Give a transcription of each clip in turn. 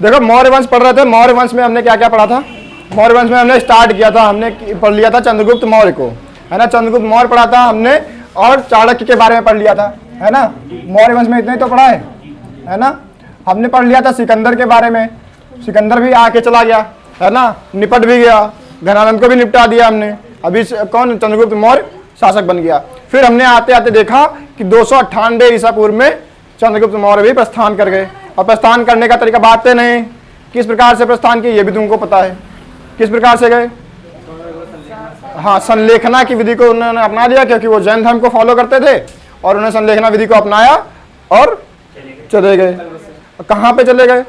देखो मौर्य वंश पढ़ रहे थे, मौर्य वंश में हमने क्या क्या पढ़ा था? मौर्य वंश में हमने स्टार्ट किया था, हमने पढ़ लिया था चंद्रगुप्त मौर्य को, है ना, चंद्रगुप्त मौर्य पढ़ा था हमने, और चाणक्य के बारे में पढ़ लिया था, है ना। मौर्य वंश में इतना ही तो पढ़ा है ना। हमने पढ़ लिया था सिकंदर के बारे में, सिकंदर भी आके चला गया, है ना, निपट भी गया, घनानंद को भी निपटा दिया हमने। अभी कौन? चंद्रगुप्त मौर्य शासक बन गया। फिर हमने आते आते देखा कि 298 ईसा पूर्व में चंद्रगुप्त मौर्य भी प्रस्थान कर गए, और प्रस्थान करने का तरीका बातें नहीं, किस प्रकार से प्रस्थान किए ये भी तुमको पता है, किस प्रकार से गए? हाँ, संलेखना की विधि को उन्होंने अपना लिया, क्योंकि वो जैन धर्म को फॉलो करते थे, और उन्होंने संलेखना विधि को अपनाया और चले गए। कहाँ पे चले गए?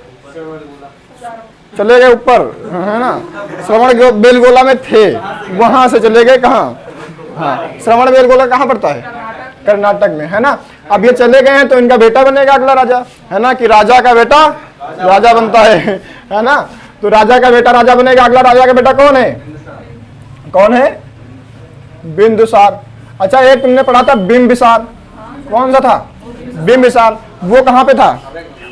चले गए ऊपर, है ना, श्रवण बेलगोला में थे, वहां से चले गए कहाँ? हाँ, श्रवण बेलगोला कहाँ पड़ता है? कर्नाटक में, है ना। अब ये चले गए हैं तो इनका बेटा बनेगा अगला राजा, है ना, कि राजा का बेटा राजा बनता है ना। तो राजा का बेटा राजा बनेगा, अगला राजा का बेटा कौन है? कौन है? बिंदुसार। अच्छा, एक तुमने पढ़ा था बिंबिसार, कौन सा था? बिंबिसार। वो कहाँ पे था?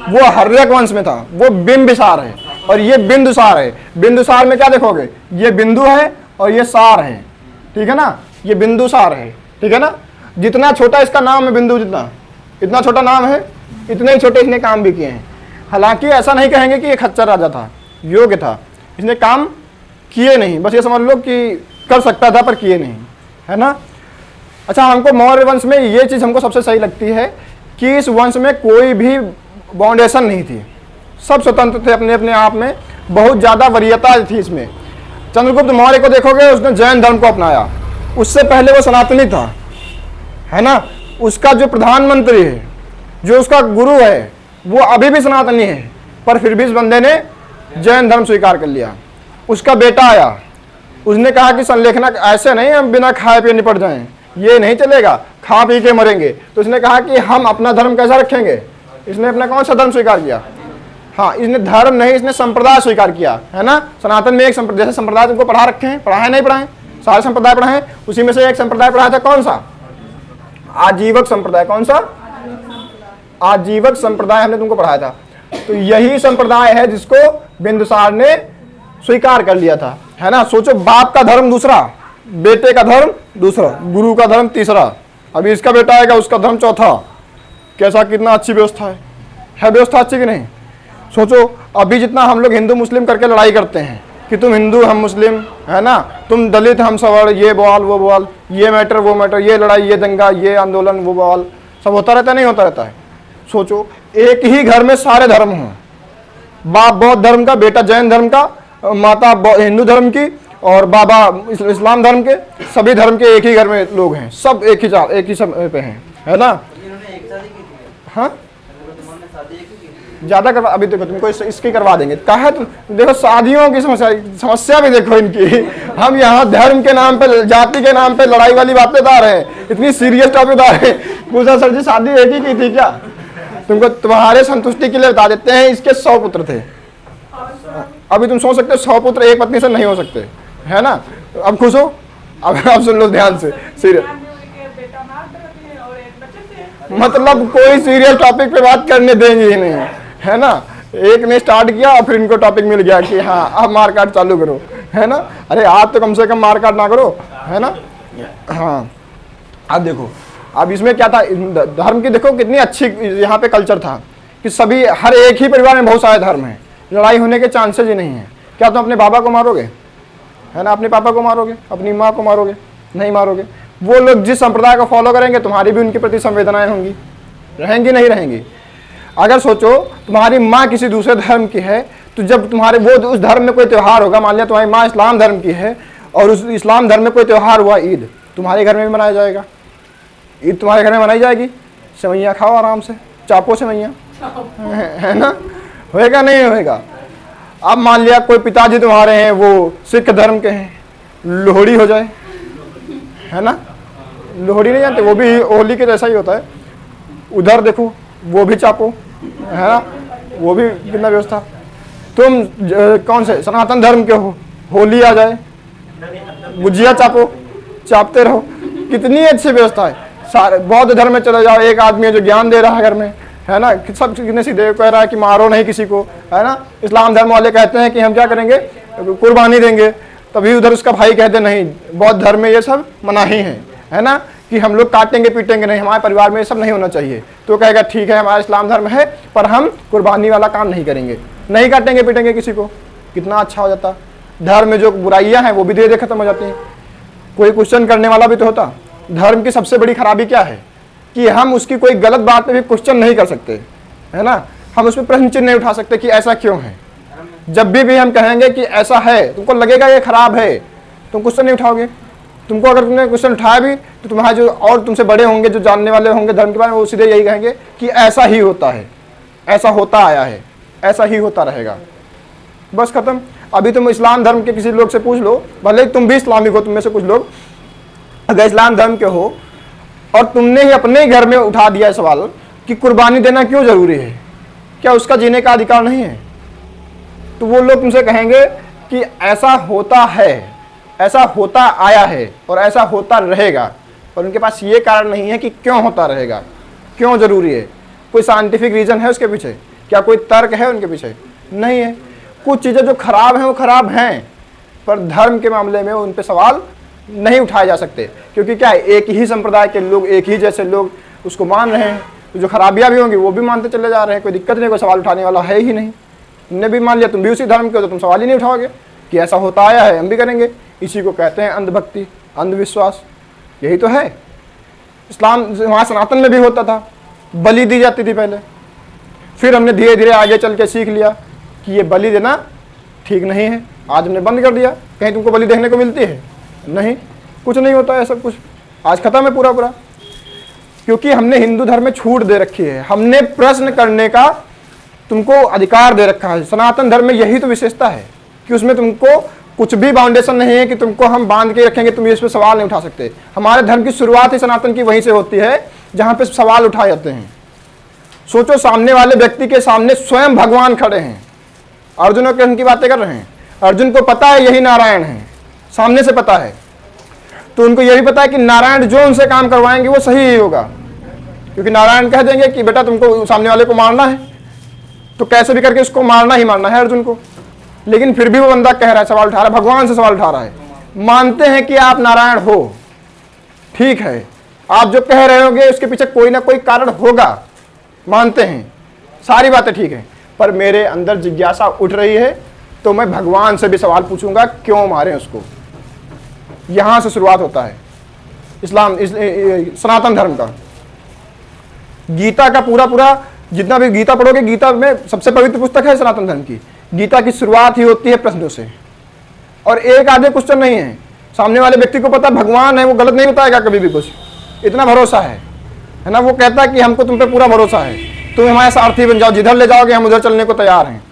वो हर्यक वंश में था, वो बिंबिसार है, और ये बिंदुसार है। बिंदुसार में क्या देखोगे? ये बिंदु है और ये सार है, ठीक है ना, ये बिंदुसार है, ठीक है ना। जितना छोटा इसका नाम है बिंदु, जितना इतना छोटा नाम है, इतने ही छोटे इसने काम भी किए हैं। हालांकि ऐसा नहीं कहेंगे कि ये खच्चर राजा था, योग्य था, इसने काम किए नहीं, बस ये समझ लो कि कर सकता था पर किए नहीं, है ना। अच्छा, हमको मौर्य वंश में ये चीज़ हमको सबसे सही लगती है कि इस वंश में कोई भी बाउंडेशन नहीं थी, सब स्वतंत्र थे अपने अपने आप में, बहुत ज़्यादा वरीयता थी इसमें। चंद्रगुप्त मौर्य को देखोगे, उसने जैन धर्म को अपनाया, उससे पहले वो सनातनी था, है ना। उसका जो प्रधानमंत्री है, जो उसका गुरु है, वो अभी भी सनातनी है, पर फिर भी इस बंदे ने जैन धर्म स्वीकार कर लिया। उसका बेटा आया, उसने कहा कि संलेखना ऐसे नहीं, हम बिना खाए पिए निपट जाएं, ये नहीं चलेगा, खा पी के मरेंगे। तो इसने कहा कि हम अपना धर्म कैसा रखेंगे? इसने अपना कौन सा धर्म स्वीकार किया? हाँ, इसने धर्म नहीं, इसने संप्रदाय स्वीकार किया, है ना। सनातन में एक संप्रदाय, जैसे संप्रदाय तुमको पढ़ा रखे हैं, पढ़ा है नहीं पढ़ाए? सारे संप्रदाय पढ़ाए हैं, उसी में से एक संप्रदाय पढ़ाया था, कौन सा? आजीवक संप्रदाय। कौन सा? आजीवक संप्रदाय हमने तुमको पढ़ाया था। तो यही संप्रदाय है जिसको बिंदुसार ने स्वीकार कर लिया था, है ना। सोचो, बाप का धर्म दूसरा, बेटे का धर्म दूसरा, गुरु का धर्म तीसरा, अभी इसका बेटा आएगा, उसका धर्म चौथा। कैसा, कितना अच्छी व्यवस्था है व्यवस्था अच्छी कि नहीं? सोचो, अभी जितना हम लोग हिंदू मुस्लिम करके लड़ाई करते हैं कि तुम हिंदू हम मुस्लिम, है ना, तुम दलित हम सवर्ण, ये बवाल वो बवाल, ये मैटर वो मैटर, ये लड़ाई ये दंगा ये आंदोलन वो बवाल, सब होता रहता नहीं होता रहता है। सोचो, एक ही घर में सारे धर्म हों, बाप बौद्ध धर्म का, बेटा जैन धर्म का, माता हिंदू धर्म की, और बाबा इस्लाम धर्म के, सभी धर्म के एक ही घर में लोग हैं, सब एक ही समय पे हैं, है ना। हाँ, ज्यादा करवा, अभी देखो तुमको इसकी करवा देंगे, कहा तुम देखो शादियों की समस्या भी देखो इनकी। हम यहाँ धर्म के नाम पे, जाति के नाम पे लड़ाई वाली बातें बता रहे हैं, इतनी सीरियस टॉपिक बता रहे हैं। पूछा सर जी शादी एक ही की थी क्या? तुमको तुम्हारे संतुष्टि के लिए बता देते हैं, इसके 100 पुत्र थे। अभी तुम सोच सकते हो 100 पुत्र एक पत्नी से नहीं हो सकते, है ना। अब खुश हो? अब आप सुन लो ध्यान से, सीरियस, मतलब कोई सीरियस टॉपिक पे बात करने देंगे ही नहीं, है ना। एक ने स्टार्ट किया और फिर इनको टॉपिक मिल गया कि हाँ अब मारकाट चालू करो, है ना। अरे आप तो कम से कम मारकाट ना करो, है ना। हाँ, अब देखो, अब इसमें क्या था, धर्म की देखो कितनी अच्छी यहाँ पे कल्चर था कि सभी, हर एक ही परिवार में बहुत सारे धर्म हैं, लड़ाई होने के चांसेस ही नहीं है। क्या तुम अपने बाबा को मारोगे? है ना, अपने पापा को मारोगे? अपनी माँ को मारोगे? नहीं मारोगे। वो लोग जिस संप्रदाय को फॉलो करेंगे, तुम्हारी भी उनके प्रति संवेदनाएं होंगी, रहेंगी नहीं रहेंगी? अगर सोचो तुम्हारी माँ किसी दूसरे धर्म की है, तो जब तुम्हारे वो उस धर्म में कोई त्यौहार होगा, मान लिया तुम्हारी माँ इस्लाम धर्म की है और उस इस्लाम धर्म में कोई त्यौहार हुआ, ईद, तुम्हारे घर में भी मनाया जाएगा। ईद तुम्हारे घर में मनाई जाएगी, सेवैयाँ खाओ आराम से, चापो सेवैयाँ, है ना, होएगा नहीं होएगा। अब मान लिया कोई पिताजी तुम्हारे हैं वो सिख धर्म के हैं, लोहड़ी हो जाए, है ना। लोहड़ी नहीं जानते? वो भी होली के जैसा ही होता है, उधर देखो वो भी चापो, है ना, वो भी कितना व्यवस्था। तुम कौन से सनातन धर्म के हो, होली आ जाए, गुजिया चापो, चापते रहो, कितनी अच्छी व्यवस्था है। सारे बौद्ध धर्म में चले जाओ, एक आदमी है जो ज्ञान दे रहा है घर में, है ना। सब कितने सीधे कह रहा है कि मारो नहीं किसी को, है ना। इस्लाम धर्म वाले कहते हैं कि हम क्या करेंगे, कुर्बानी देंगे, तभी उधर उसका भाई कहते नहीं, बौद्ध धर्म में ये सब मना ही है ना, कि हम लोग काटेंगे पीटेंगे नहीं, हमारे परिवार में ये सब नहीं होना चाहिए। तो कहेगा ठीक है हमारा इस्लाम धर्म है, पर हम कुर्बानी वाला काम नहीं करेंगे, नहीं काटेंगे पीटेंगे किसी को। कितना अच्छा हो जाता। धर्म में जो बुराइयां हैं वो भी धीरे धीरे खत्म हो जाती हैं। कोई क्वेश्चन करने वाला भी तो होता। धर्म की सबसे बड़ी खराबी क्या है कि हम उसकी कोई गलत बात पे भी क्वेश्चन नहीं कर सकते, है ना। हम उसमें प्रश्न चिन्ह नहीं उठा सकते कि ऐसा क्यों है। जब भी हम कहेंगे कि ऐसा है, तुमको लगेगा ये खराब है, तुम क्वेश्चन नहीं उठाओगे। तुमको अगर तुमने क्वेश्चन उठाया भी तो तुम्हारे जो और तुमसे बड़े होंगे, जो जानने वाले होंगे धर्म के बारे में, वो सीधे यही कहेंगे कि ऐसा ही होता है, ऐसा होता आया है, ऐसा ही होता रहेगा, बस खत्म। अभी तुम इस्लाम धर्म के किसी लोग से पूछ लो, भले तुम भी इस्लामिक हो, तुम में से कुछ लोग अगर इस्लाम धर्म के हो और तुमने ही अपने घर में उठा दिया है सवाल कि कुर्बानी देना क्यों जरूरी है, क्या उसका जीने का अधिकार नहीं है, तो वो लोग तुमसे कहेंगे कि ऐसा होता है, ऐसा होता आया है और ऐसा होता रहेगा। पर उनके पास ये कारण नहीं है कि क्यों होता रहेगा, क्यों जरूरी है। कोई साइंटिफिक रीजन है उसके पीछे, क्या कोई तर्क है उनके पीछे? नहीं है। कुछ चीज़ें जो खराब हैं वो खराब हैं, पर धर्म के मामले में उन पे सवाल नहीं उठाए जा सकते, क्योंकि क्या है, एक ही संप्रदाय के लोग, एक ही जैसे लोग उसको मान रहे हैं। तो जो खराबियाँ भी होंगी वो भी मानते चले जा रहे हैं, कोई दिक्कत नहीं, कोई सवाल उठाने वाला है ही नहीं। तुमने भी मान लिया, तुम भी उसी धर्म के हो, तो तुम सवाल ही नहीं उठाओगे कि ऐसा होता आया है, हम भी करेंगे। इसी को कहते हैं अंधभक्ति, अंधविश्वास। यही तो है। इस्लाम वहाँ सनातन में भी होता था, बलि दी जाती थी पहले, फिर हमने धीरे धीरे आगे चल के सीख लिया कि ये बलि देना ठीक नहीं है, आज हमने बंद कर दिया। कहीं तुमको बलि देखने को मिलती है? नहीं, कुछ नहीं होता है, सब कुछ आज खत्म है पूरा पूरा, क्योंकि हमने हिंदू धर्म में छूट दे रखी है, हमने प्रश्न करने का तुमको अधिकार दे रखा है। सनातन धर्म में यही तो विशेषता है कि उसमें तुमको कुछ भी बाउंडेशन नहीं है कि तुमको हम बांध के रखेंगे, तुम इस पर सवाल नहीं उठा सकते। हमारे धर्म की शुरुआत ही सनातन की वहीं से होती है जहाँ पे सवाल उठाए जाते हैं। सोचो, सामने वाले व्यक्ति के सामने स्वयं भगवान खड़े हैं, अर्जुन और कृष्ण की बातें कर रहे हैं। अर्जुन को पता है यही नारायण है, सामने से पता है, तो उनको यही पता है कि नारायण जो उनसे काम करवाएंगे वो सही ही होगा, क्योंकि नारायण कह देंगे कि बेटा तुमको सामने वाले को मारना है, तो कैसे भी करके उसको मारना ही मारना है अर्जुन को। लेकिन फिर भी वो बंदा कह रहा है, सवाल उठा रहा है, भगवान से सवाल उठा रहा है। मानते हैं कि आप नारायण हो, ठीक है, आप जो कह रहे होगे उसके पीछे कोई ना कोई कारण होगा, मानते हैं, सारी बातें ठीक है, पर मेरे अंदर जिज्ञासा उठ रही है, तो मैं भगवान से भी सवाल पूछूंगा क्यों मारे उसको। यहां से शुरुआत होता है सनातन धर्म का। गीता का पूरा पूरा जितना भी गीता पढ़ोगे, गीता में सबसे पवित्र पुस्तक है सनातन धर्म की। गीता की शुरुआत ही होती है प्रश्नों से, और एक आधे क्वेश्चन नहीं है। सामने वाले व्यक्ति को पता भगवान है, वो गलत नहीं बताएगा कभी भी कुछ, इतना भरोसा है ना। वो कहता है कि हमको तुम पे पूरा भरोसा है, तुम हमारे सारथी बन जाओ, जिधर ले जाओगे हम उधर चलने को तैयार हैं।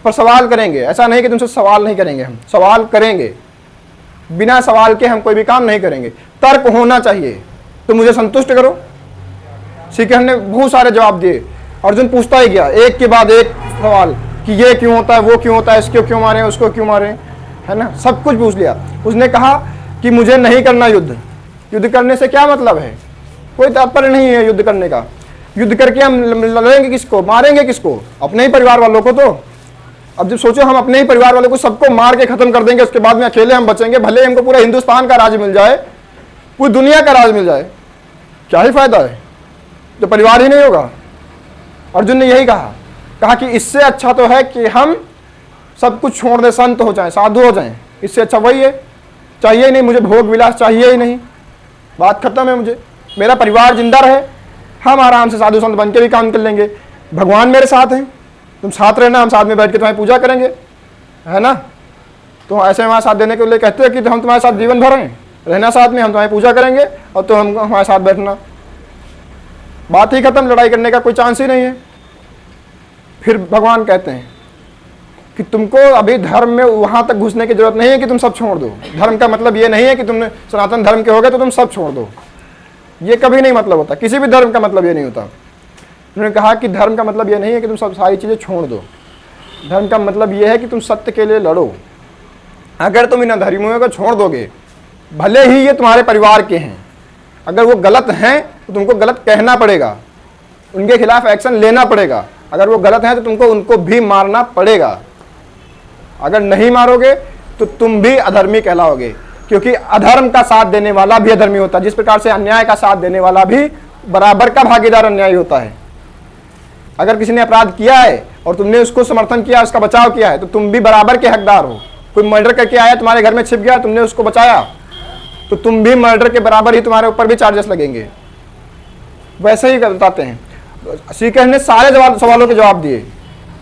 पर सवाल करेंगे, ऐसा नहीं कि तुमसे सवाल नहीं करेंगे, हम सवाल करेंगे। बिना सवाल के हम कोई भी काम नहीं करेंगे। तर्क होना चाहिए, तो मुझे संतुष्ट करो। श्री कृष्ण ने बहुत सारे जवाब दिए, अर्जुन पूछता ही गया एक के बाद एक सवाल कि ये क्यों होता है, वो क्यों होता है, इसको क्यों मारे, उसको क्यों मारे, है ना, सब कुछ पूछ लिया। उसने कहा कि मुझे नहीं करना युद्ध, युद्ध करने से क्या मतलब है, कोई तात्पर्य नहीं है युद्ध करने का। युद्ध करके हम लड़ेंगे किसको, मारेंगे किसको, अपने ही परिवार वालों को। तो अब जब सोचो हम अपने ही परिवार वालों को सबको मार के खत्म कर देंगे, उसके बाद में अकेले हम बचेंगे, भले हमको पूरा हिंदुस्तान का राज मिल जाए, पूरी दुनिया का राज मिल जाए, क्या ही फायदा है, तो परिवार ही नहीं होगा। अर्जुन ने यही कहा कि इससे अच्छा तो है कि हम सब कुछ छोड़ दें, संत हो जाएं, साधु हो जाएं, इससे अच्छा वही है। चाहिए ही नहीं मुझे भोग विलास, चाहिए ही नहीं, बात खत्म है। मुझे मेरा परिवार जिंदा रहे, हम आराम से साधु संत बन के भी काम कर लेंगे। भगवान मेरे साथ हैं, तुम साथ रहना, हम साथ में बैठ के तुम्हारी पूजा करेंगे, है ना। तो ऐसे हमारे साथ देने के लिए कहते हैं कि हम तुम्हारे साथ जीवन भर हैं, रहना साथ में, हम तुम्हारी पूजा करेंगे और तुम हम हमारे साथ बैठना, बात ही खत्म, लड़ाई करने का कोई चांस ही नहीं है। फिर भगवान कहते हैं कि तुमको अभी धर्म में वहां तक घुसने की जरूरत नहीं है कि तुम सब छोड़ दो। धर्म का मतलब ये नहीं है कि तुमने सनातन धर्म के हो गए तो तुम सब छोड़ दो, ये कभी नहीं मतलब होता। किसी भी धर्म का मतलब ये नहीं होता। उन्होंने कहा कि धर्म का मतलब ये नहीं है कि तुम सब सारी चीज़ें छोड़ दो। धर्म का मतलब ये है कि तुम सत्य के लिए लड़ो। अगर तुम इन धर्मियों को छोड़ दोगे, भले ही ये तुम्हारे परिवार के हैं, अगर वो गलत हैं तो तुमको गलत कहना पड़ेगा, उनके खिलाफ एक्शन लेना पड़ेगा। अगर वो गलत है तो तुमको उनको भी मारना पड़ेगा। अगर नहीं मारोगे तो तुम भी अधर्मी कहलाओगे, क्योंकि अधर्म का साथ देने वाला भी अधर्मी होता है। जिस प्रकार से अन्याय का साथ देने वाला भी बराबर का भागीदार अन्यायी होता है। अगर किसी ने अपराध किया है और तुमने उसको समर्थन किया, उसका बचाव किया है, तो तुम भी बराबर के हकदार हो। कोई मर्डर करके आया, तुम्हारे घर में छिप गया, तुमने उसको बचाया, तो तुम भी मर्डर के बराबर ही, तुम्हारे ऊपर भी चार्जेस लगेंगे। वैसे ही बताते हैं। श्री कृष्ण ने सारे सवालों के जवाब दिए।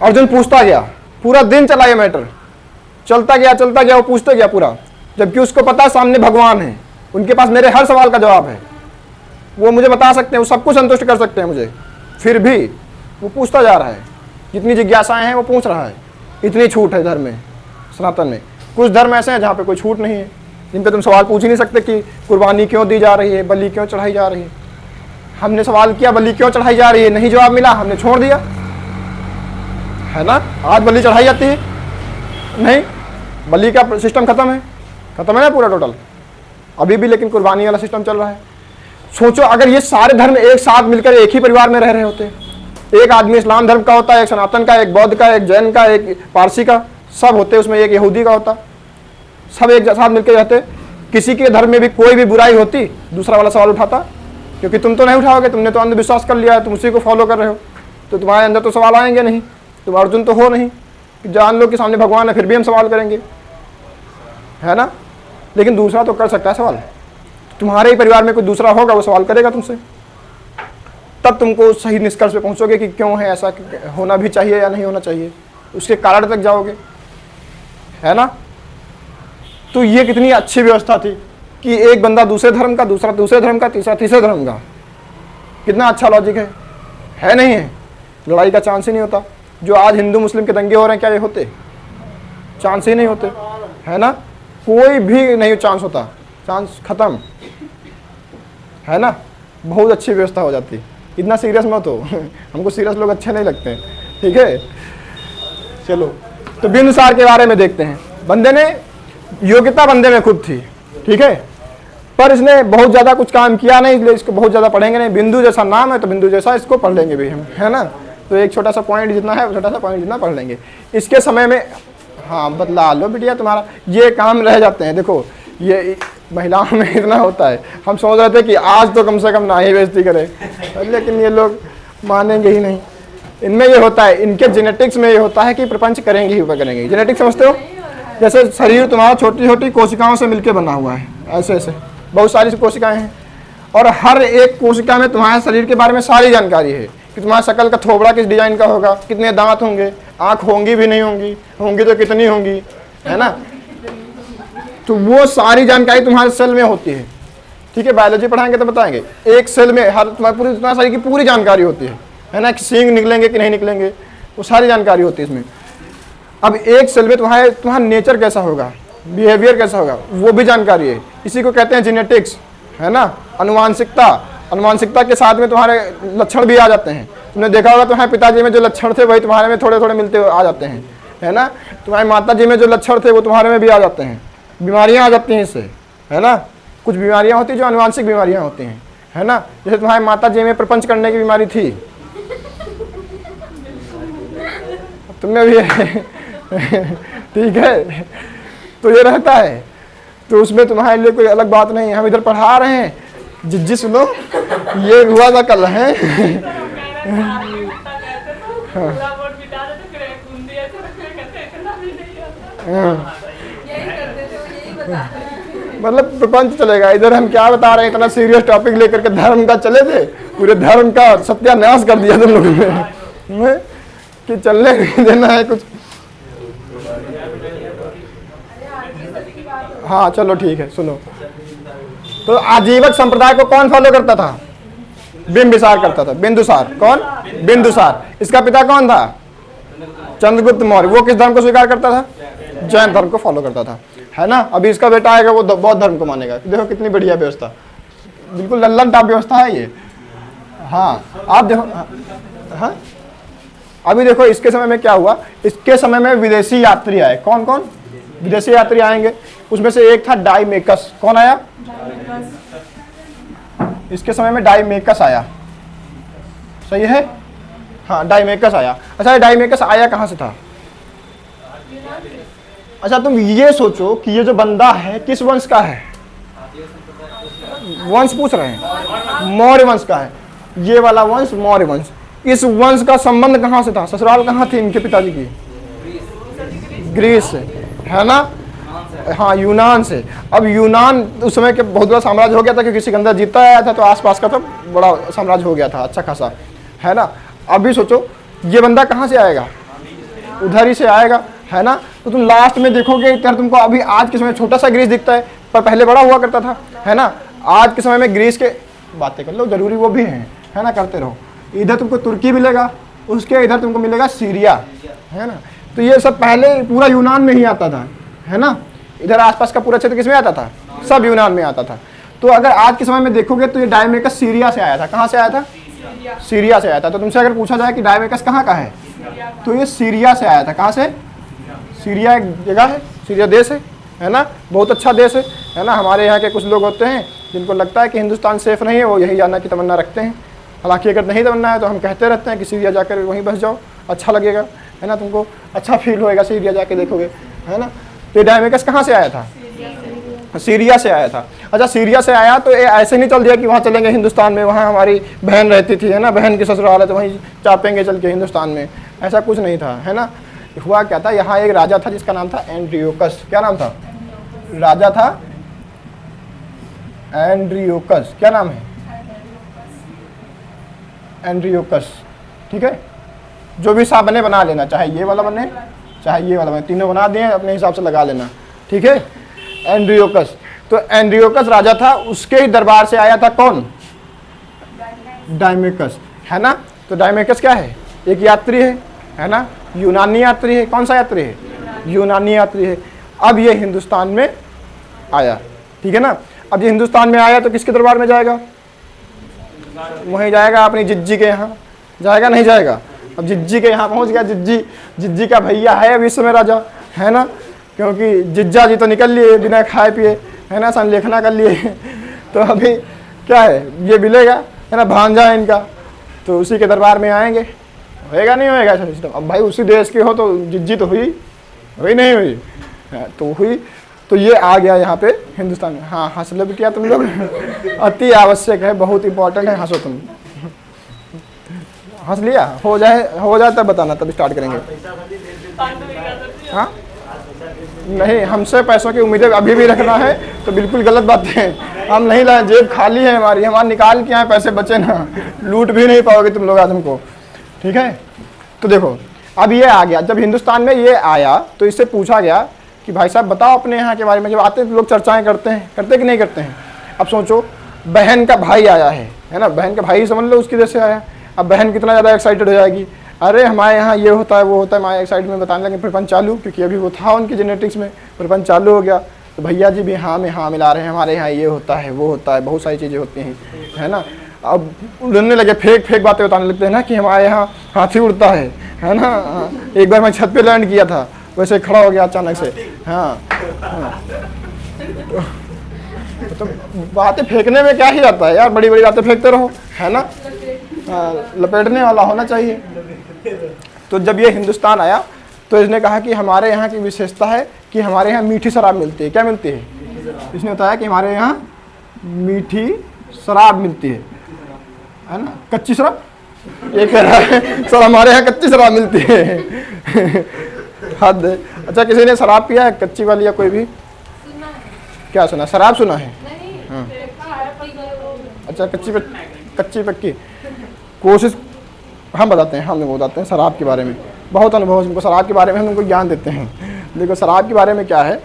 अर्जुन पूछता गया, पूरा दिन चला ये मैटर, चलता गया, वो पूछते गया पूरा, जबकि उसको पता है सामने भगवान है, उनके पास मेरे हर सवाल का जवाब है, वो मुझे बता सकते हैं, वो सबको संतुष्ट कर सकते हैं मुझे। फिर भी वो पूछता जा रहा है, जितनी जिज्ञासाएं हैं वो पूछ रहा है। इतनी छूट है धर्म में, सनातन में। कुछ धर्म ऐसे हैं जहाँ पे कोई छूट नहीं है, जिन पे तुम सवाल पूछ ही नहीं सकते कि कुर्बानी क्यों दी जा रही है, बलि क्यों चढ़ाई जा रही है। हमने सवाल किया बलि क्यों चढ़ाई जा रही है, नहीं जवाब मिला, हमने छोड़ दिया, है ना। आज बलि चढ़ाई जाती है नहीं, बलि का सिस्टम खत्म है ना पूरा टोटल अभी भी, लेकिन कुर्बानी वाला सिस्टम चल रहा है। सोचो अगर ये सारे धर्म एक साथ मिलकर एक ही परिवार में रह रहे होते, एक आदमी इस्लाम धर्म का होता, एक सनातन का, एक बौद्ध का, एक जैन का, एक पारसी का, सब होते, उसमें एक यहूदी का होता, सब एक साथ मिलकर रहते, किसी के धर्म में भी कोई भी बुराई होती, दूसरा वाला सवाल उठाता, क्योंकि तुम तो नहीं उठाओगे, तुमने तो अंधविश्वास कर लिया है, तुम उसी को फॉलो कर रहे हो, तो तुम्हारे अंदर तो सवाल आएंगे नहीं। तुम अर्जुन तो हो नहीं कि जान लो कि सामने भगवान है, फिर भी हम सवाल करेंगे, है ना। लेकिन दूसरा तो कर सकता है सवाल, तुम्हारे ही परिवार में कोई दूसरा होगा, वो सवाल करेगा तुमसे, तब तुमको सही निष्कर्ष पे पहुंचोगे कि क्यों है ऐसा, होना भी चाहिए या नहीं होना चाहिए, उसके कारण तक जाओगे, है ना। तो ये कितनी अच्छी व्यवस्था थी कि एक बंदा दूसरे धर्म का, दूसरा दूसरे धर्म का, तीसरा तीसरे धर्म का। कितना अच्छा लॉजिक है नहीं है। लड़ाई का चांस ही नहीं होता। जो आज हिंदू मुस्लिम के दंगे हो रहे हैं, क्या ये होते? चांस ही नहीं होते, है ना। कोई भी नहीं चांस होता, चांस खत्म, है ना। बहुत अच्छी व्यवस्था हो जाती। इतना सीरियस मत हो, हमको सीरियस लोग अच्छे नहीं लगते, ठीक है। चलो तो बिंदुसार के बारे में देखते हैं। बंदे ने योग्यता बंदे में खूब थी, ठीक है, पर इसने बहुत ज़्यादा कुछ काम किया नहीं, इसलिए इसको बहुत ज़्यादा पढ़ेंगे नहीं। बिंदु जैसा नाम है तो बिंदु जैसा इसको पढ़ लेंगे भी हम, है ना। तो एक छोटा सा पॉइंट जितना है, छोटा सा पॉइंट जितना पढ़ लेंगे। इसके समय में हाँ बदला लो बिटिया, तुम्हारा ये काम रह जाते हैं। देखो ये महिलाओं में इतना होता है, हम सोच रहे थे कि आज तो कम से कम ना ही बेइज्जती करें, लेकिन ये लोग मानेंगे ही नहीं। इनमें ये होता है, इनके जेनेटिक्स में ये होता है कि प्रपंच करेंगे ही करेंगे। जेनेटिक्स समझते हो? जैसे शरीर तुम्हारा छोटी छोटी कोशिकाओं से मिलकर बना हुआ है, ऐसे ऐसे बहुत सारी कोशिकाएं हैं, और हर एक कोशिका में तुम्हारे शरीर के बारे में सारी जानकारी है कि तुम्हारा शकल का थोबड़ा किस डिजाइन का होगा, कितने दांत होंगे, आंख होंगी भी नहीं होंगी, होंगी तो कितनी होंगी, है ना। तो वो सारी जानकारी तुम्हारे सेल में होती है, ठीक है। बायोलॉजी पढ़ाएंगे तो बताएंगे। एक सेल में हर तुम्हारी पूरी तुम्हारे शरीर की पूरी जानकारी होती है ना, कि सींग निकलेंगे कि नहीं निकलेंगे, वो सारी जानकारी होती है इसमें। अब एक सेल में तुम्हारा नेचर कैसा होगा, बिहेवियर कैसा होगा, वो भी जानकारी है। इसी को कहते हैं जेनेटिक्स, है ना, अनुवांशिकता। अनुवांशिकता के साथ में तुम्हारे लक्षण भी आ जाते हैं। तुमने देखा होगा तुम्हारे पिताजी में जो लक्षण थे वही तुम्हारे में थोड़े थोड़े मिलते आ जाते हैं, है ना। तुम्हारी माता जी में जो लक्षण थे वो तुम्हारे में भी आ जाते हैं। बीमारियां आ जाती हैं इससे, है ना। कुछ बीमारियां होती हैं जो अनुवांशिक बीमारियां होती हैं, है ना। जैसे तुम्हारी माता जी में प्रपंच करने की बीमारी थी, तुमने भी ठीक है, तो ये रहता है। तो उसमें तुम्हारे लिए कोई अलग बात नहीं है। हम इधर पढ़ा रहे हैं, जिज्जी सुनो, ये हुआ था कल है। मतलब प्रपंच चलेगा। इधर हम क्या बता रहे हैं, इतना सीरियस टॉपिक लेकर के धर्म का चले थे, पूरे धर्म का सत्यानाश कर दिया तुम लोगों ने कि चलने नहीं देना है कुछ। हाँ चलो ठीक है, सुनो। तो आजीवक संप्रदाय को कौन फॉलो करता था? बिंबिसार करता था। बिंदुसार कौन? बिंदुसार। इसका पिता कौन था? चंद्रगुप्त मौर्य। वो किस धर्म को स्वीकार करता था? जैन धर्म को फॉलो करता था, है ना। अभी इसका बेटा आएगा वो बौद्ध धर्म को मानेगा। देखो कितनी बढ़िया व्यवस्था, बिल्कुल लल्लन टाप व्यवस्था है ये। हाँ आप देखो, हाँ अभी देखो इसके समय में क्या हुआ। इसके समय में विदेशी यात्री आए। कौन कौन विदेशी यात्री आएंगे? उसमें से एक था डाइमेकस। कौन आया? इसके समय में डाइमेकस आया। सही है, हाँ डाइमेकस आया। अच्छा ये डाइमेकस आया कहाँ से था? अच्छा तुम ये सोचो कि ये जो बंदा है किस वंश का है? वंश पूछ रहे हैं, मौर्य वंश का है। ये वाला वंश मौर्य वंश। इस वंश का संबंध कहाँ से था? ससुराल कहाँ थी इनके पिताजी की? ग्रीस से, है ना? हाँ यूनान से। अब यूनान उस समय के बहुत बड़ा साम्राज्य हो गया था क्योंकि सिकंदर जीतता आया था, तो आसपास का तो बड़ा साम्राज्य हो गया था अच्छा खासा, है ना? अभी सोचो ये बंदा कहाँ से आएगा? उधर ही से आएगा, है ना? तो तुम लास्ट में देखोगे इधर तुमको अभी आज के समय छोटा सा ग्रीस दिखता है, पर पहले बड़ा हुआ करता था, है ना? आज के समय में ग्रीस के बातें कर लो, जरूरी वो भी है ना? करते रहो। इधर तुमको तुर्की मिलेगा, उसके इधर तुमको मिलेगा सीरिया, है ना? तो ये सब पहले पूरा यूनान में ही आता था, है ना? इधर आसपास का पूरा क्षेत्र किसमें आता था? सब यूनान में आता था। तो अगर आज के समय में देखोगे तो ये डायमेकस सीरिया से आया था। कहाँ से आया था? सीरिया से आया था। तो तुमसे अगर पूछा जाए कि डायमेकस कहाँ का है, तो ये सीरिया से आया था। कहाँ से? सीरिया एक जगह है, सीरिया देश है ना? बहुत अच्छा देश है ना? हमारे यहाँ के कुछ लोग होते हैं जिनको लगता है कि हिंदुस्तान सेफ नहीं है, वो यही जानने की तमन्ना रखते हैं। हालांकि अगर नहीं तमन्ना है तो हम कहते रहते हैं कि सीरिया जाकर वहीं बस जाओ, अच्छा लगेगा, है ना? तुमको अच्छा फील होएगा सीरिया जाके देखोगे, है ना? तो ये डायमेकस कहाँ से आया था? सीरिया से आया था। अच्छा सीरिया से आया तो ये ऐसे नहीं चल दिया कि वहाँ चलेंगे हिंदुस्तान में, वहाँ हमारी बहन रहती थी, है ना? बहन की ससुराल है तो वहीं चापेंगे चल के हिंदुस्तान में, ऐसा कुछ नहीं था, है ना? हुआ क्या था, यहाँ एक राजा था जिसका नाम था एंड्रियोकस। क्या नाम था? राजा था एंड्रियोकस। क्या नाम है? एंड्रियोकस, ठीक है? जो भी साहब बने बना लेना, चाहे ये वाला बने चाहे ये वाला बने, तीनों बना दिए, अपने हिसाब से लगा लेना, ठीक है? एंड्रियोकस। तो एंड्रियोकस राजा था, उसके ही दरबार से आया था कौन? डायमेकस, है ना? तो डायमेकस क्या है? एक यात्री है ना? यूनानी यात्री है। कौन सा यात्री है? यूनानी यात्री है। अब ये हिंदुस्तान में आया, ठीक है ना? अब ये हिंदुस्तान में आया तो किसके दरबार में जाएगा? वहीं जाएगा, अपनी जिज्जी के यहाँ जाएगा, नहीं जाएगा? अब जिज्जी के यहाँ पहुँच गया। जिज्जी का भैया है अभी इस समय राजा, है ना? क्योंकि जिज्जा जी तो निकल लिए बिना खाए पिए, है ना? संलेखना कर लिए तो अभी क्या है, ये मिलेगा, है ना? भांजा है इनका, तो उसी के दरबार में आएंगे। होएगा नहीं होएगा ऐसा सिस्टम? अब भाई उसी देश के हो तो जिज्जी तो हुई नहीं हुई, तो हुई। तो ये आ गया यहाँ पे हिंदुस्तान में। हाँ हंस लो क्या तुम लोग अति आवश्यक है, बहुत इंपॉर्टेंट है, हंसो तुम। हंस लिया? हो जाए तब बताना, तब स्टार्ट करेंगे। हाँ नहीं, हमसे पैसों की उम्मीदें अभी भी रखना है तो बिल्कुल गलत बात है। हम नहीं लाए, जेब खाली है हमारी निकाल के आए, पैसे बचे ना, लूट भी नहीं पाओगे तुम लोग आज हमको, ठीक है? तो देखो अब ये आ गया, जब हिंदुस्तान में ये आया तो इससे पूछा गया कि भाई साहब बताओ अपने यहाँ के बारे में। जब आते हैं तो लोग चर्चाएं करते कि नहीं करते हैं? अब सोचो बहन का भाई आया है ना? बहन का भाई समझ लो उसकी वजह से आया। अब बहन कितना ज़्यादा एक्साइटेड हो जाएगी, अरे हमारे यहाँ ये होता है वो होता है, हमारे एक साइड में बताने लगे, प्रपंच चालू, क्योंकि अभी वो था उनकी जेनेटिक्स में, प्रपंच चालू हो गया। तो भैया जी भी हाँ में हाँ मिला रहे हैं, हमारे यहाँ ये होता है वो होता है, बहुत सारी चीज़ें होती हैं, है ना? अब उड़ने लगे, फेक बातें बताने लगते हैं ना कि हमारे यहाँ हाथी उड़ता है ना? एक बार मैं छत पे लैंड किया था, वैसे खड़ा हो गया अचानक से। हाँ तो बातें फेंकने में क्या ही आता है यार, बड़ी बड़ी बातें फेंकते रहो, है ना? लपेटने वाला होना चाहिए। तो जब ये हिंदुस्तान आया तो इसने कहा कि हमारे यहाँ की विशेषता है कि हमारे यहाँ मीठी शराब मिलती है। क्या मिलती है? इसने बताया कि हमारे यहाँ मीठी शराब मिलती है ना? कच्ची शराब ये कह रहा है सर हमारे यहाँ कच्ची शराब मिलती है हद। अच्छा किसी ने शराब पिया है कच्ची वाली या कोई भी? क्या सुना? शराब सुना है? हाँ। अच्छा कच्ची पक्की कोशिश हम बताते हैं, हम बताते हैं शराब के बारे में। बहुत अनुभव है हमको शराब के बारे में, हम उनको ज्ञान देते हैं। देखो शराब के बारे में क्या है,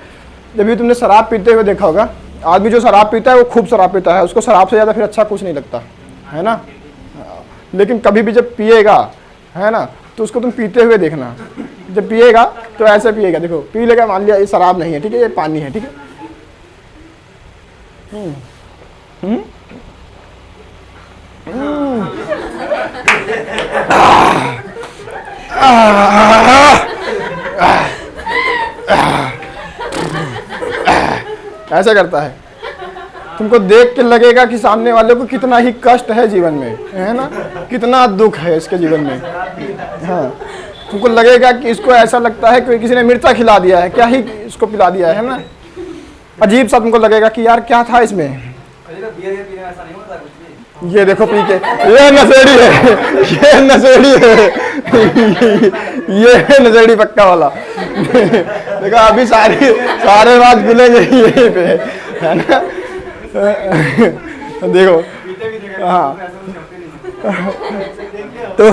जब भी तुमने शराब पीते हुए देखा होगा, आदमी जो शराब पीता है वो खूब शराब पीता है, उसको शराब से ज़्यादा फिर अच्छा कुछ नहीं लगता, है ना? लेकिन कभी भी जब पिएगा, है ना, तो उसको तुम पीते हुए देखना। जब पिएगा तो ऐसे पिएगा, देखो पी लेगा, मान लिया ये शराब नहीं है, ठीक है, ये पानी है, ठीक है? ऐसा करता है, तुमको देख के लगेगा कि सामने वाले को कितना ही कष्ट है जीवन में, है ना, कितना दुख है इसके जीवन में। हाँ, तुमको लगेगा कि इसको ऐसा लगता है कि किसी ने मिर्चा खिला दिया है, क्या ही इसको पिला दिया है ना। अजीब सा तुमको लगेगा कि यार क्या था इसमें। ये देखो पी के, ये नशेड़ी है, ये नशेड़ी है, ये नशेड़ी पक्का वाला। देखो अभी सारे बात खुलेंगे यहीं पे, है ना। देखो हाँ, तो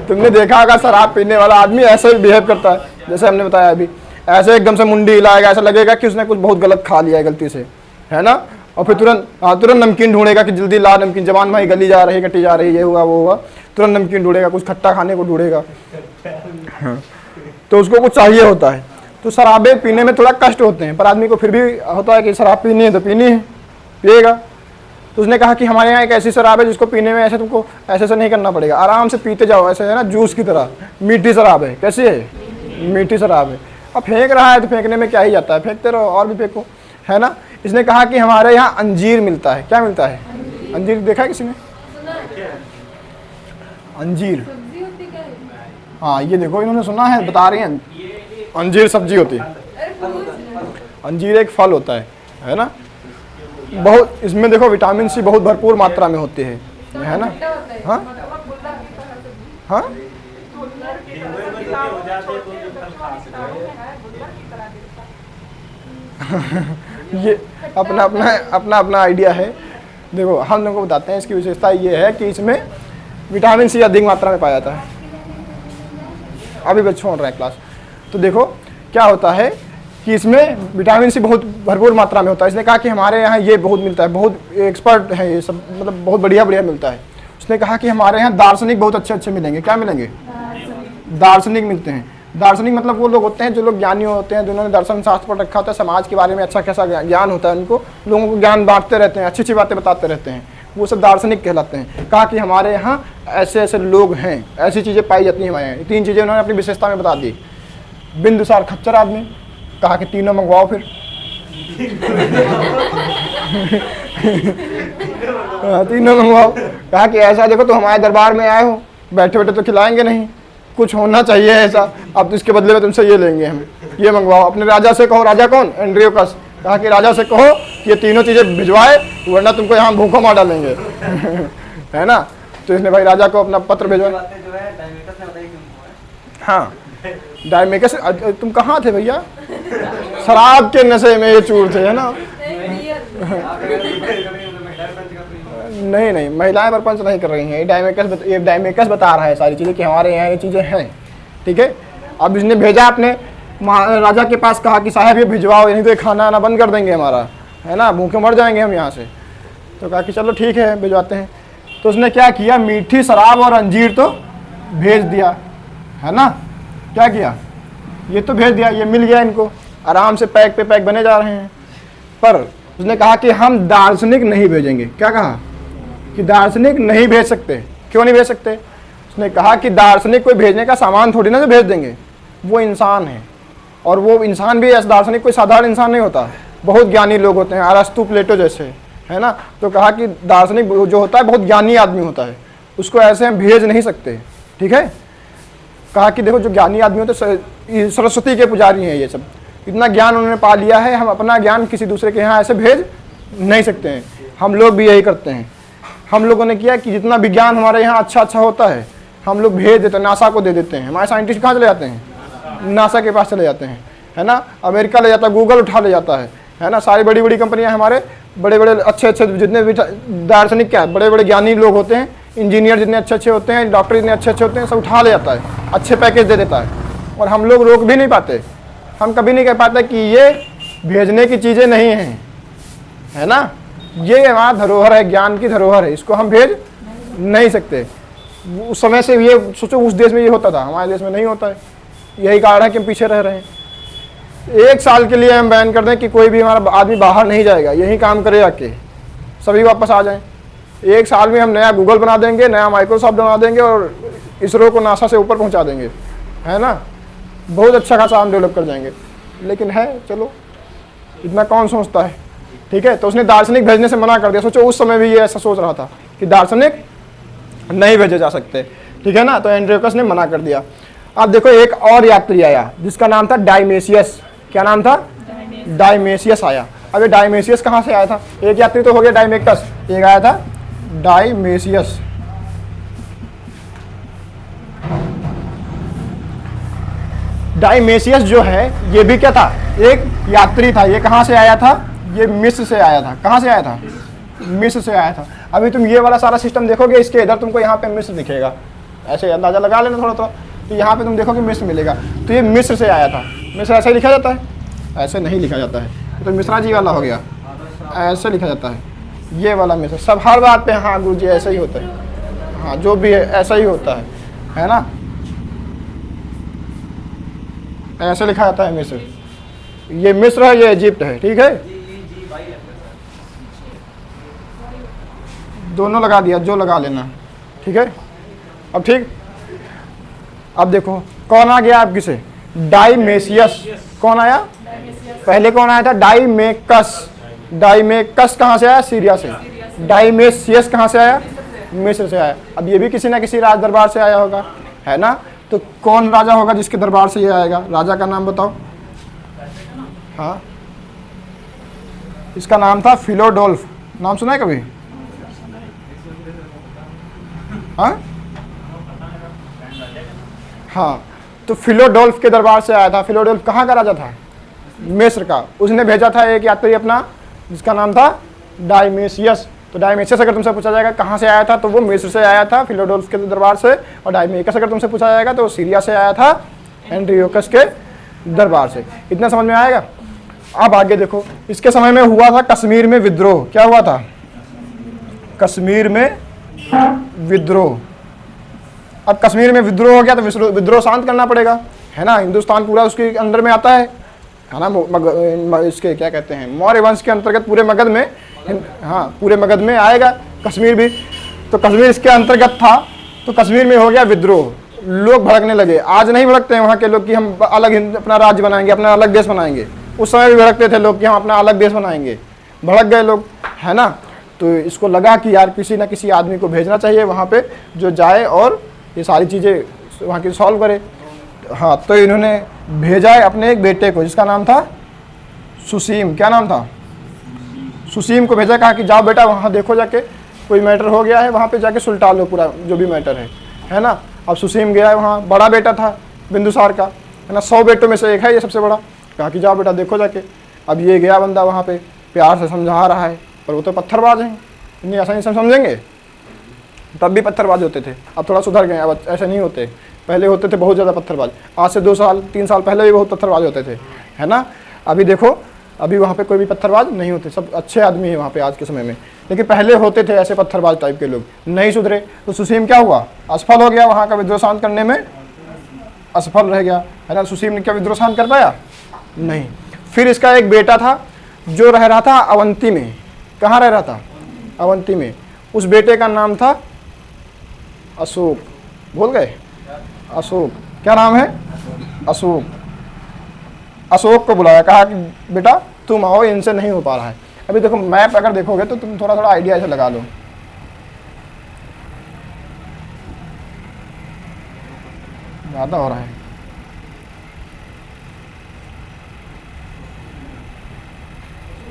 तुमने देखा होगा शराब पीने वाला आदमी ऐसे बिहेव करता है जैसे हमने बताया अभी, ऐसे एकदम से मुंडी हिलाएगा, ऐसा लगेगा कि उसने कुछ बहुत गलत खा लिया है गलती से, है ना। और फिर तुरंत नमकीन ढूंढेगा कि जल्दी ला नमकीन, जवान भाई गली जा रही, कटी जा रही, ये हुआ वो हुआ, तुरंत नमकीन ढूंढेगा, कुछ खट्टा खाने को ढूंढेगा। हाँ, तो उसको कुछ चाहिए होता है। तो शराबें पीने में थोड़ा कष्ट होते हैं, पर आदमी को फिर भी होता है कि शराब पीनी है तो पीनी है, पिएगा। तो उसने कहा कि हमारे यहाँ एक ऐसी शराब है जिसको पीने में ऐसे तुमको ऐसे नहीं करना पड़ेगा, आराम से पीते जाओ, ऐसे है ना, जूस की तरह। मीठी शराब है। कैसी है? मीठी शराब है। अब फेंक रहा है तो फेंकने में क्या ही जाता है, फेंकते रहो और भी फेंको, है ना। इसने कहा कि हमारे यहाँ अंजीर मिलता है। क्या मिलता है? अंजीर देखा है किसी ने? अंजीर, हाँ ये देखो इन्होंने सुना है, बता रही हैं अंजीर सब्जी होती है। अंजीर एक फल होता है ना। बहुत इसमें देखो विटामिन सी बहुत भरपूर मात्रा में होती है ना। हाँ हाँ, ये अपना आइडिया है। देखो हम लोगों को बताते हैं, इसकी विशेषता ये है कि इसमें विटामिन सी अधिक मात्रा में पाया जाता है। अभी बच्चे छोड़ रहे हैं क्लास। तो देखो क्या होता है कि इसमें विटामिन सी बहुत भरपूर मात्रा में होता है। इसने कहा कि हमारे यहाँ ये बहुत मिलता है, बहुत एक्सपर्ट है ये सब, मतलब बहुत बढ़िया मिलता है। उसने कहा कि हमारे यहाँ दार्शनिक बहुत अच्छे मिलेंगे। क्या मिलेंगे? दार्शनिक मिलते हैं। दार्शनिक मतलब वो लोग होते हैं जो लोग ज्ञानी होते हैं, जिन्होंने दर्शन शास्त्र पर रखा होता है, समाज के बारे में अच्छा खासा ज्ञान होता है उनको, लोगों को ज्ञान बांटते रहते हैं, अच्छी अच्छी बातें बताते रहते हैं, वो सब दार्शनिक कहलाते हैं। कहा कि हमारे यहाँ ऐसे ऐसे लोग हैं, ऐसी चीज़ें पाई जाती हैं हमारे यहाँ। 3 चीज़ें उन्होंने अपनी विशेषता में बता दी। बिंदुसार खच्चर आदमी, कहा कि तीनों मंगवाओ फिर। तीनों मंगवाओ। कहा कि ऐसा देखो तो हमारे दरबार में आए हो, बैठे बैठे तो खिलाएंगे नहीं, कुछ होना चाहिए ऐसा, अब तो इसके बदले में तुमसे ये लेंगे हम, ये मंगवाओ। अपने राजा से कहो। राजा कौन? एंड्रियोकस। कहा कि राजा से कहो कि ये तीनों चीज़ें भिजवाए, वरना तुमको यहाँ भूखों मार डालेंगे। है ना। तो इसने भाई राजा को अपना पत्र भिजवाया। हाँ, डायमेकस। तुम कहाँ थे भैया? शराब के नशे में ये चूर थे, है ना। नहीं, महिलाएं प्रपंच नहीं कर रही हैं। ये डायमेकस बता रहा है सारी चीज़ें कि हमारे यहाँ ये चीज़ें हैं। ठीक है। अब इसने भेजा अपने राजा के पास, कहा कि साहब ये भिजवाओ, नहीं तो ये खाना आना बंद कर देंगे हमारा, है ना, भूखे मर जाएंगे हम यहाँ से। तो कहा कि चलो ठीक है भिजवाते हैं। तो उसने क्या किया, मीठी शराब और अंजीर तो भेज दिया, है ना। क्या किया, ये तो भेज दिया, ये मिल गया इनको, आराम से पैक पे पैक बने जा रहे हैं। पर उसने कहा कि हम दार्शनिक नहीं भेजेंगे। क्या कहा कि दार्शनिक नहीं भेज सकते। क्यों नहीं भेज सकते? उसने कहा कि दार्शनिक कोई भेजने का सामान थोड़ी ना से भेज देंगे, वो इंसान है, और वो इंसान भी ऐसा दार्शनिक कोई साधारण इंसान नहीं होता, बहुत ज्ञानी लोग होते हैं, अरस्तु प्लेटो जैसे, है ना। तो कहा कि दार्शनिक जो होता है बहुत ज्ञानी आदमी होता है, उसको ऐसे हम भेज नहीं सकते। ठीक है। कहा कि देखो जो ज्ञानी आदमी होते हैं सरस्वती के पुजारी हैं, ये सब इतना ज्ञान उन्होंने पा लिया है, हम अपना ज्ञान किसी दूसरे के यहाँ ऐसे भेज नहीं सकते हैं। हम लोग भी यही करते हैं। हम लोगों ने किया कि जितना विज्ञान हमारे यहाँ अच्छा होता है हम लोग भेज देते हैं, नासा को दे देते हैं। हमारे साइंटिस्ट कहाँ चले जाते हैं? नासा के पास चले जाते हैं, है ना। अमेरिका ले जाता है, गूगल उठा ले जाता है ना। सारी बड़ी बड़ी कंपनियां हमारे बड़े बड़े अच्छे जितने भी दार्शनिक क्या बड़े बड़े ज्ञानी लोग होते हैं, इंजीनियर जितने अच्छे होते हैं, डॉक्टर जितने अच्छे होते हैं, सब उठा ले जाता है, अच्छे पैकेज दे देता है। और हम लोग रोक भी नहीं पाते, हम कभी नहीं कह पाते कि ये भेजने की चीज़ें नहीं हैं, है ना। ये हमारा धरोहर है, ज्ञान की धरोहर है, इसको हम भेज नहीं सकते। उस समय से ये सोचो, उस देश में ये होता था, हमारे देश में नहीं होता है। यही कारण है कि हम पीछे रह रहे हैं। 1 साल के लिए हम बैन कर दें कि कोई भी हमारा आदमी बाहर नहीं जाएगा, यही काम करे आके, सभी वापस आ जाएं। 1 साल में हम नया गूगल बना देंगे, नया माइक्रोसॉफ्ट बना देंगे और इसरो को नासा से ऊपर पहुंचा देंगे, है ना। बहुत अच्छा खासा हम डेवलप कर जाएंगे। लेकिन है, चलो इतना कौन सोचता है। ठीक है, तो उसने दार्शनिक भेजने से मना कर दिया। सोचो उस समय भी ये ऐसा सोच रहा था कि दार्शनिक नहीं भेजे जा सकते, ठीक है ना, तो एंड्रियोकस ने मना कर दिया। अब देखो एक और यात्री आया जिसका नाम था डाइमेसियस। क्या नाम था? डाइमेसियस आया। अब ये डाइमेसियस कहाँ से आया था? एक यात्री तो हो गया डाइमेकस, एक आया था डाइमेसियस। डाइमेसियस जो है ये भी क्या था? एक यात्री था। ये कहाँ से आया था? ये मिस्र से आया था। कहाँ से आया था? मिस्र से आया था। अभी तुम ये वाला सारा सिस्टम देखोगे, इसके इधर तुमको यहाँ पे मिस्र दिखेगा, ऐसे अंदाजा लगा लेना थोड़ा थोड़ा, तो यहाँ पे तुम देखोगे मिस्र मिलेगा। तो ये मिस्र से आया था। मिस्र ऐसे लिखा जाता है? ऐसे नहीं लिखा जाता है, तो मिश्रा जी वाला हो गया, ऐसे लिखा जाता है ये वाला मिस्र। सब हर बात पे हाँ गुरु जी ऐसा ही होता है, हाँ जो भी है ऐसा ही होता है ना, ऐसे लिखा जाता है मिस्र। ये मिस्र है, ये इजिप्ट है, ठीक है, दोनों लगा दिया, जो लगा लेना, ठीक है। अब ठीक, अब देखो कौन आ गया आपकी से? डाइमेसियस। कौन आया? पहले कौन आया था? डाइमेकस। डाइमेकस कहाँ से आया? सीरिया से। डाइमेसियस कहाँ से आया? मिस्र से आया। अब ये भी किसी ना किसी राज दरबार से आया होगा, है ना। तो कौन राजा होगा जिसके दरबार से ये आएगा? राजा का नाम बताओ। हाँ, इसका नाम था फिलोडोल्फ। नाम सुना है कभी? हाँ हाँ, तो फिलोडोल्फ के दरबार से आया था। फिलोडोल्फ कहाँ का राजा था? मिस्र का। उसने भेजा था एक यात्री अपना जिसका नाम था डाइमेसियस। तो डाइमेसियस अगर तुमसे पूछा जाएगा कहाँ से आया था, तो वो मिस्र से आया था फिलोडोल्फ के दरबार से। और डाइमेकस अगर तुमसे पूछा जाएगा तो सीरिया से आया था एंड्रियोकस के दरबार से। इतना समझ में आएगा। अब आगे देखो, इसके समय में हुआ था कश्मीर में विद्रोह। क्या हुआ था? कश्मीर में विद्रोह। अब कश्मीर में विद्रोह हो गया तो विद्रोह शांत करना पड़ेगा, है ना। हिंदुस्तान पूरा उसके अंदर में आता है ना, इसके क्या कहते हैं, मौर्य वंश के अंतर्गत पूरे मगध में, हाँ पूरे मगध में आएगा कश्मीर भी। तो कश्मीर इसके अंतर्गत था, तो कश्मीर में हो गया विद्रोह। लोग भड़कने लगे। आज नहीं भड़कते हैं वहाँ के लोग कि हम अलग अपना राज्य बनाएंगे, अपना अलग देश बनाएंगे। उस समय भी भड़कते थे लोग कि हम अपना अलग देश बनाएंगे। भड़क गए लोग, है ना। तो इसको लगा कि यार किसी ना किसी आदमी को भेजना चाहिए वहाँ पे जो जाए और ये सारी चीज़ें वहाँ की सॉल्व करे। हाँ, तो इन्होंने भेजा है अपने एक बेटे को जिसका नाम था सुसीम। क्या नाम था? सुसीम को भेजा। कहा कि जाओ बेटा वहाँ देखो जाके कोई मैटर हो गया है, वहाँ पे जाके सुलटा लो पूरा जो भी मैटर है ना। अब सुसीम गया है वहाँ, बड़ा बेटा था बिंदुसार का, है ना, 100 बेटों में से एक है ये सबसे बड़ा। कहा कि जाओ बेटा देखो जाके। अब ये गया बंदा वहाँ पे, प्यार से समझा रहा है, पर वो तो पत्थरबाज हैं, इतनी आसानी से समझेंगे? तब भी पत्थरबाज होते थे, अब थोड़ा सुधर गए, अब ऐसे नहीं होते। पहले होते थे बहुत ज़्यादा पत्थरबाज, आज से 2 साल 3 साल पहले भी बहुत पत्थरबाज होते थे, है ना। अभी देखो, अभी वहाँ पे कोई भी पत्थरबाज नहीं होते, सब अच्छे आदमी हैं वहाँ पे आज के समय में। लेकिन पहले होते थे ऐसे पत्थरबाज टाइप के लोग, नहीं सुधरे। तो सुसीम क्या हुआ? असफल हो गया, वहाँ का विद्रोह शांत करने में असफल रह गया, है ना। सुसीम ने क्या विद्रोह शांत कर पाया? नहीं। फिर इसका एक बेटा था जो रह रहा था अवंती में। कहाँ रह रहा था? अवंती में। उस बेटे का नाम था अशोक। भूल गए? अशोक। क्या नाम है? अशोक। अशोक को बुलाया, कहा कि बेटा तुम आओ, इनसे नहीं हो पा रहा है। अभी देखो मैप अगर देखोगे तो तुम थोड़ा थोड़ा आइडिया ऐसे लगा लो। ज़्यादा हो रहा है।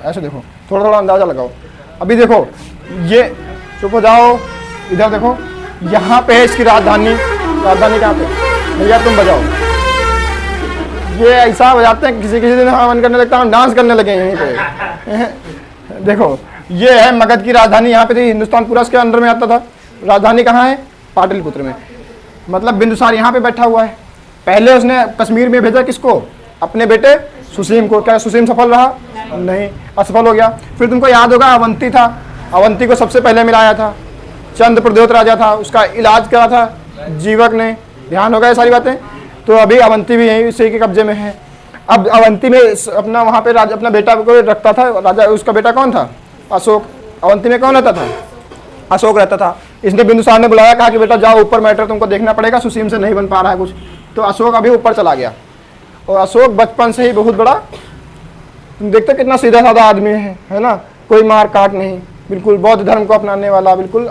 ऐसे देखो, थोड़ा थोड़ा अंदाजा लगाओ। अभी देखो ये, चुप हो जाओ, इधर देखो, यहाँ पे है इसकी राजधानी। राजधानी कहाँ पे? भैया तुम बजाओ। ये ऐसा बजाते हैं किसी किसी दिन हाँ मन करने लगता है, हम डांस करने लगे यहीं पे। देखो ये है मगध की राजधानी, यहाँ पे थी। हिंदुस्तान पूरा इसके अंदर में आता था। राजधानी कहाँ है? पाटलिपुत्र में। मतलब बिंदुसार यहाँ पे बैठा हुआ है। पहले उसने कश्मीर में भेजा किसको? अपने बेटे सुसीम को। क्या सुसीम सफल रहा? नहीं, असफल हो गया। फिर तुमको याद होगा अवंती था, अवंती को सबसे पहले मिलाया था, चंद्र प्रद्योत राजा था, उसका इलाज करा था जीवक ने। ध्यान होगा ये सारी बातें। तो अभी अवंती भी यहीं इसी के कब्जे में है। अब अवंती में अपना वहाँ पे राजा अपना बेटा को रखता था राजा। उसका बेटा कौन था? अशोक। अवंती में कौन रहता था? अशोक रहता था। इसने बिंदुसार ने बुलाया, कहा कि बेटा जाओ ऊपर मैटर तुमको देखना पड़ेगा, सुसीम से नहीं बन पा रहा है कुछ। तो अशोक अभी ऊपर चला गया। और अशोक बचपन से ही बहुत बड़ा तुम देखते कितना सीधा साधा आदमी है ना, कोई मार काट नहीं, बिल्कुल बौद्ध धर्म को अपनाने वाला, बिल्कुल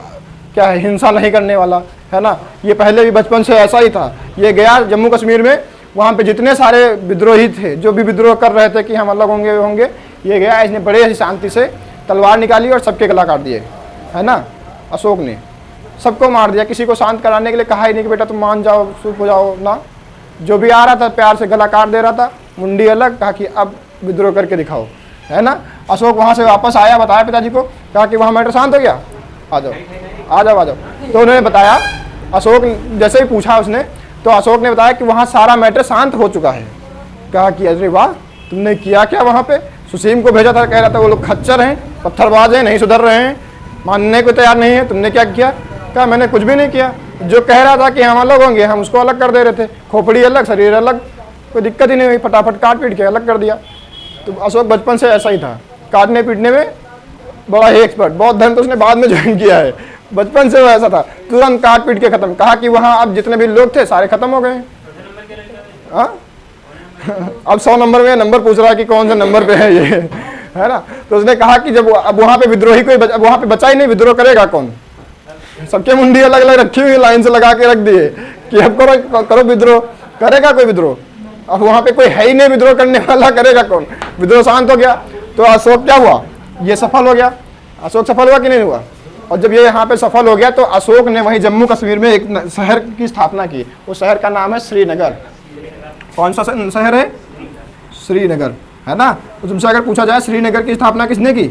क्या है, हिंसा नहीं करने वाला, है ना। ये पहले भी बचपन से ऐसा ही था। ये गया जम्मू कश्मीर में, वहाँ पे जितने सारे विद्रोही थे, जो भी विद्रोह कर रहे थे कि हम अलग होंगे, ये गया, इसने बड़े ही शांति से तलवार निकाली और सबके गला काट दिए, है ना। अशोक ने सबको मार दिया, किसी को शांत कराने के लिए कहा ही नहीं कि बेटा तुम मान जाओ, चुप हो जाओ ना। जो भी आ रहा था प्यार से गला काट दे रहा था, मुंडी अलग, कहा कि अब विद्रोह करके दिखाओ, है ना। अशोक वहाँ से वापस आया, बताया पिताजी को, कहा कि वहाँ मैटर शांत हो गया, आ जाओ आ जाओ आ जाओ। तो उन्होंने बताया, अशोक जैसे ही पूछा उसने, तो अशोक ने बताया कि वहाँ सारा मैटर शांत हो चुका है। कहा कि अरे वाह, तुमने किया क्या वहाँ पे? सुसीम को भेजा था, कह रहा था वो लोग खच्चर हैं, पत्थरबाज हैं, नहीं सुधर रहे हैं, मानने को तैयार नहीं है, तुमने क्या किया? कहा मैंने कुछ भी नहीं किया, जो कह रहा था कि हम अलग होंगे, हम उसको अलग कर दे रहे थे, खोपड़ी अलग, शरीर अलग, कोई दिक्कत ही नहीं हुई, फटाफट काट पीट के अलग कर दिया। तो अशोक बचपन से ऐसा ही था, काटने पीटने में बड़ा ही एक्सपर्ट। बौद्ध धर्म तो उसने बाद में ज्वाइन किया है, बचपन से वो ऐसा था, तुरंत काट पीट के खत्म। कहा कि वहाँ अब जितने भी लोग थे सारे खत्म हो गए। हाँ अब 100 नंबर में नंबर पूछ रहा है कि कौन से नंबर पे है ये, है ना। तो उसने कहा कि जब अब वहाँ पे विद्रोही कोई वहाँ पे बचा ही नहीं, विद्रोह करेगा कौन? सबके मुंडी अलग अलग रखी हुई, लाइन से लगा के रख दिए कि अब करो विद्रोह। करेगा कोई विद्रोह? अब वहाँ पे कोई है ही नहीं विद्रोह करने वाला, करेगा कौन? विद्रोह शांत हो गया। तो अशोक क्या हुआ? ये सफल हो गया। अशोक सफल हुआ कि नहीं हुआ? और जब ये यहाँ पे सफल हो गया तो अशोक ने वहीं जम्मू कश्मीर में एक शहर की स्थापना की। उस शहर का नाम है श्रीनगर। कौन सा शहर है? श्रीनगर, है ना। तो तुमसे अगर पूछा जाए श्रीनगर की स्थापना किसने की,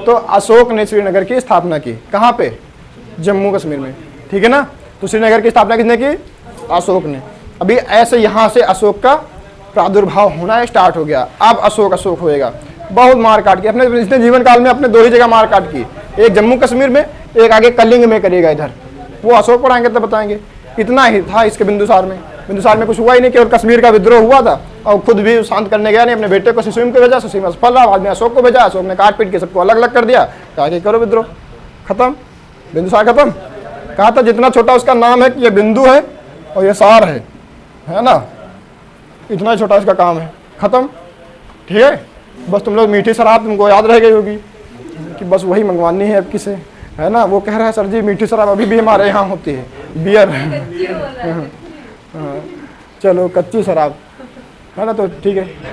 तो अशोक ने श्रीनगर की स्थापना की। कहाँ पे? जम्मू कश्मीर में, ठीक है ना। तो श्रीनगर की स्थापना किसने की? अशोक ने। अभी ऐसे यहाँ से अशोक का प्रादुर्भाव होना स्टार्ट हो गया। अब अशोक होएगा। बहुत मार काट की अपने इसने जीवन काल में अपने 2 ही जगह मार काट की, एक जम्मू कश्मीर में, एक आगे कलिंग में करेगा इधर। वो अशोक पढ़ाएंगे तब बताएंगे। इतना ही था इसके बिंदुसार में कुछ हुआ ही नहीं, केवल कश्मीर का विद्रोह हुआ था और खुद भी शांत करने गया नहीं। अपने बेटे को सुसीम को भेजा, सुसीम असफल रहा, बाद में अशोक को भेजा, अशोक ने काट पीट के सबको अलग अलग कर दिया, कहा कि करो विद्रोह, खत्म, बिंदुसार खत्म। कहा था जितना छोटा उसका नाम है कि ये बिंदु है और ये सार है ना, इतना छोटा इसका काम है, खत्म, ठीक है। बस तुम लोग मीठी शराब तुमको याद रह गई होगी कि बस वही मंगवानी है अब किसे, है ना। वो कह रहा है सर जी मीठी शराब अभी भी हमारे यहाँ होती है, बियर चलो कच्ची शराब, है ना। तो ठीक है।